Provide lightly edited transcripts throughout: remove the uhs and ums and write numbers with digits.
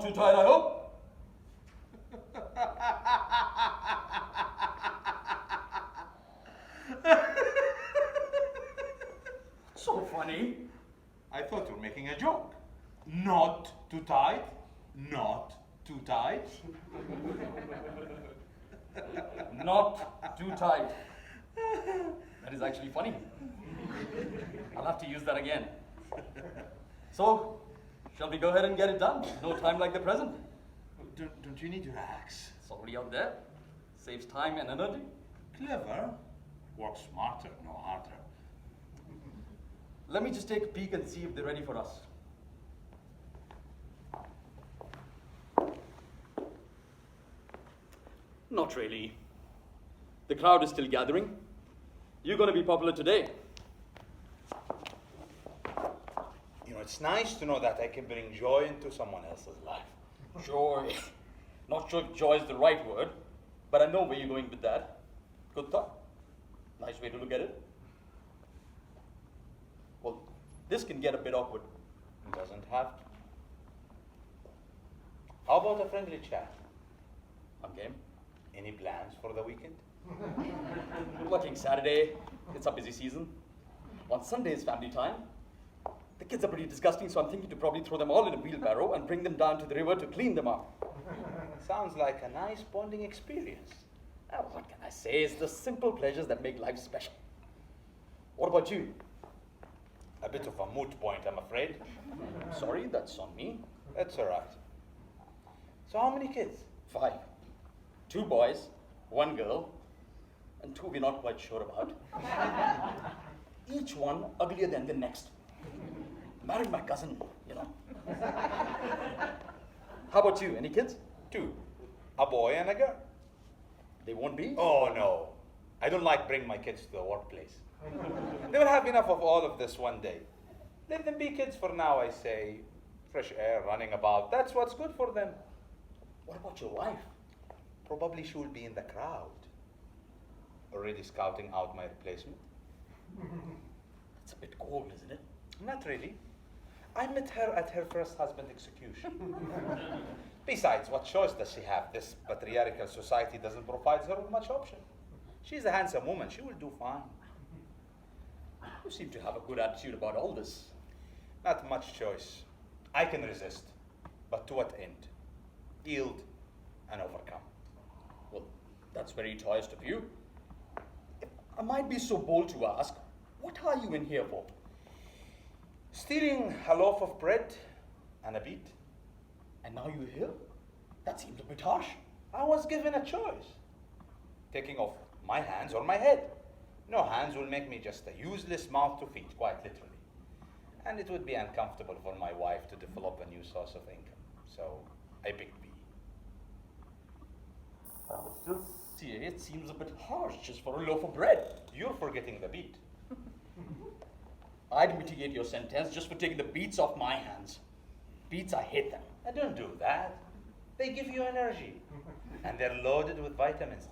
Not too tight, I hope? So funny. I thought you were making a joke. Not too tight. Not too tight. Not too tight. That is actually funny. I'll have to use that again. So, shall we go ahead and get it done? No time like the present. Don't you need your axe? It's already out there. Saves time and energy. Clever. Work smarter, no harder. Let me just take a peek and see if they're ready for us. Not really. The crowd is still gathering. You're going to be popular today. You know, it's nice to know that I can bring joy into someone else's life. Joy. Not sure if joy is the right word, but I know where you're going with that. Good thought. Nice way to look at it. Well, this can get a bit awkward. It doesn't have to. How about a friendly chat? I'm game. Any plans for the weekend? Working Saturday. It's a busy season. On Sunday is family time. The kids are pretty disgusting, so I'm thinking to probably throw them all in a wheelbarrow and bring them down to the river to clean them up. Sounds like a nice bonding experience. Oh, what can I say? It's the simple pleasures that make life special. What about you? A bit of a moot point, I'm afraid. Sorry, that's on me. That's all right. So how many kids? 5. 2 boys, 1 girl, and 2 we're not quite sure about. Each one uglier than the next. Married my cousin, you know. How about you? Any kids? 2. A boy and a girl. They won't be? Oh, no. I don't like bringing my kids to the workplace. They will have enough of all of this one day. Let them be kids for now, I say. Fresh air, running about. That's what's good for them. What about your wife? Probably she will be in the crowd. Already scouting out my replacement. That's a bit cold, isn't it? Not really. I met her at her first husband's execution. Besides, what choice does she have? This patriarchal society doesn't provide her with much option. She's a handsome woman. She will do fine. You seem to have a good attitude about all this. Not much choice. I can resist. But to what end? Yield and overcome. Well, that's very choice of you. If I might be so bold to ask, what are you in here for? Stealing a loaf of bread and a beet. And now you're here? That seems a bit harsh. I was given a choice. Taking off my hands or my head. No hands will make me just a useless mouth to feed, quite literally. And it would be uncomfortable for my wife to develop a new source of income. So I picked B. But still, see, it seems a bit harsh just for a loaf of bread. You're forgetting the beet. I'd mitigate your sentence just for taking the beets off my hands. Beets, I hate them. I don't do that. They give you energy. And they're loaded with vitamins.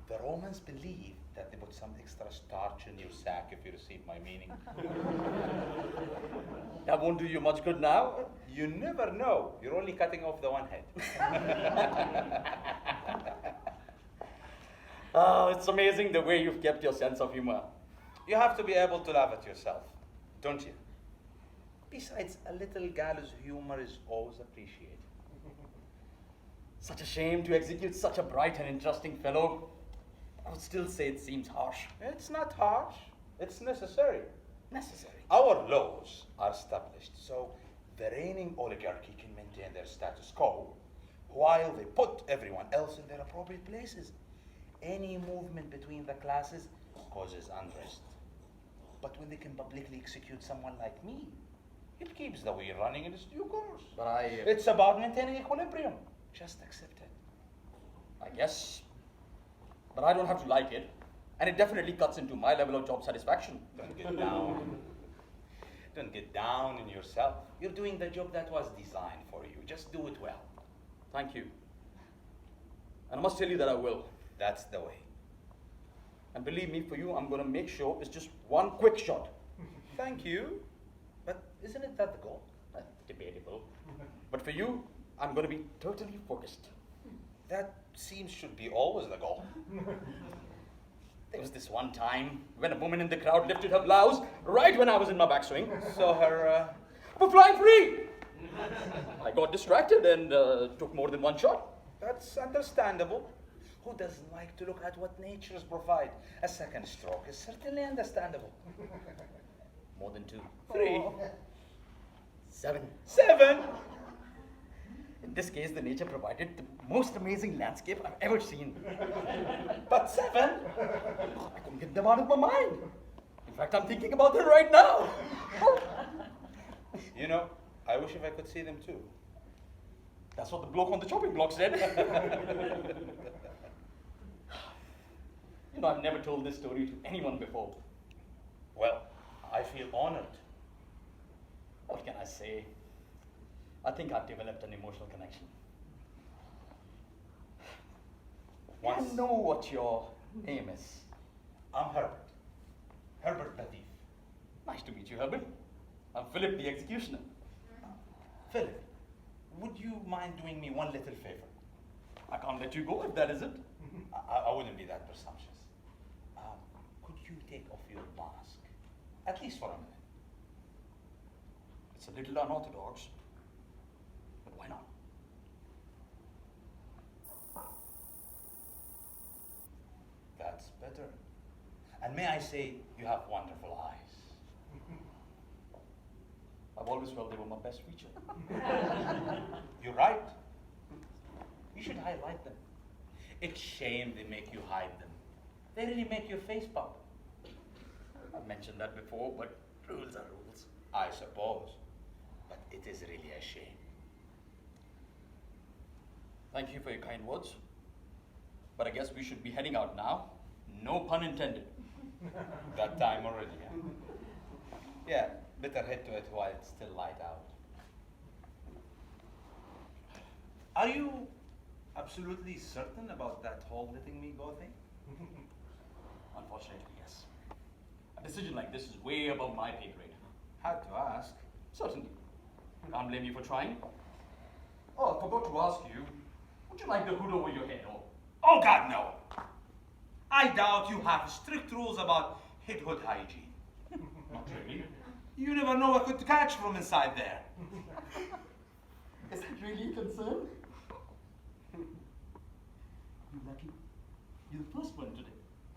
The Romans believe that they put some extra starch in your sack, if you receive my meaning. That won't do you much good now. You never know. You're only cutting off the one head. Oh, it's amazing the way you've kept your sense of humor. You have to be able to laugh at yourself, don't you? Besides, a little gallows humor is always appreciated. Such a shame to execute such a bright and interesting fellow. I would still say it seems harsh. It's not harsh. It's necessary. Necessary. Our laws are established so the reigning oligarchy can maintain their status quo while they put everyone else in their appropriate places. Any movement between the classes causes unrest. But when they can publicly execute someone like me, it keeps the wheel running in its due course. But It's about maintaining equilibrium. Just accept it. I guess. But I don't have to like it. And it definitely cuts into my level of job satisfaction. Don't get down. Don't get down on yourself. You're doing the job that was designed for you. Just do it well. Thank you. And I must tell you that I will. That's the way. And believe me, for you, I'm going to make sure it's just one quick shot. Thank you. But isn't it that the goal? Debatable. But for you, I'm going to be totally focused. That seems should be always the goal. There was this one time when a woman in the crowd lifted her blouse right when I was in my backswing. So her, We're flying free! I got distracted and took more than one shot. that's understandable. Who doesn't like to look at what nature's provide? A second stroke is certainly understandable. More than 2. 3. 7. 7. In this case, the nature provided the most amazing landscape I've ever seen. But 7? I couldn't get them out of my mind. In fact, I'm thinking about them right now. You know, I wish if I could see them too. That's what the bloke on the chopping block said. You know, I've never told this story to anyone before. Well, I feel honored. What can I say? I think I've developed an emotional connection. I know what your name is. I'm Herbert. Herbert Latif. Nice to meet you, Herbert. I'm Philip, the executioner. Philip, would you mind doing me one little favor? I can't let you go if that is it. I wouldn't be that presumptuous. Could you take off your mask? At least for a minute. It's a little unorthodox, but why not? That's better. And may I say, you have wonderful eyes. I've always felt they were my best feature. You're right. You should highlight them. It's shame they make you hide them. They really make your face pop. I've mentioned that before, but rules are rules. I suppose. But it is really a shame. Thank you for your kind words. But I guess we should be heading out now. No pun intended. That time already, huh? Yeah, better head to it while it's still light out. Are you absolutely certain about that whole letting me go thing? Unfortunately, yes. A decision like this is way above my pay grade. Had to ask. Certainly. Can't blame you for trying. Oh, I forgot to ask you, would you like the hood over your head or? Oh God, no! I doubt you have strict rules about head-hood hygiene. Not really. You never know what could catch from inside there. Is that really a concern? You're lucky. You're the first one today.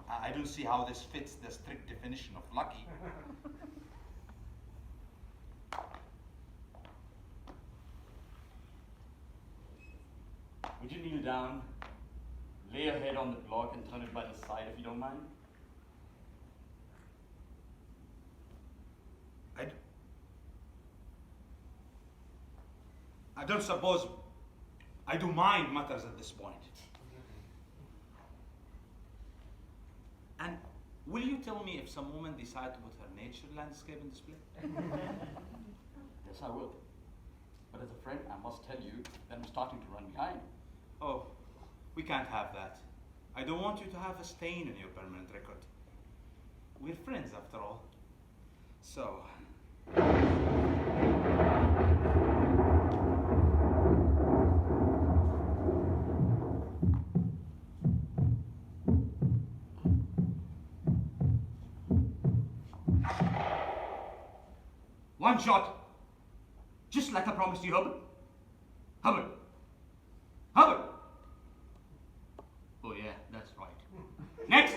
I don't see how this fits the strict definition of lucky. Would you kneel down, lay your head on the block and turn it by the side if you don't mind? I don't suppose I do mind matters at this point. And will you tell me if some woman decide to put her nature landscape in display? Yes, I will. But as a friend, I must tell you that I'm starting to run behind. Oh, we can't have that. I don't want you to have a stain in your permanent record. We're friends after all. So... One shot! Just like I promised you, Herbert. Herbert! Herbert! Oh yeah, that's right. Next!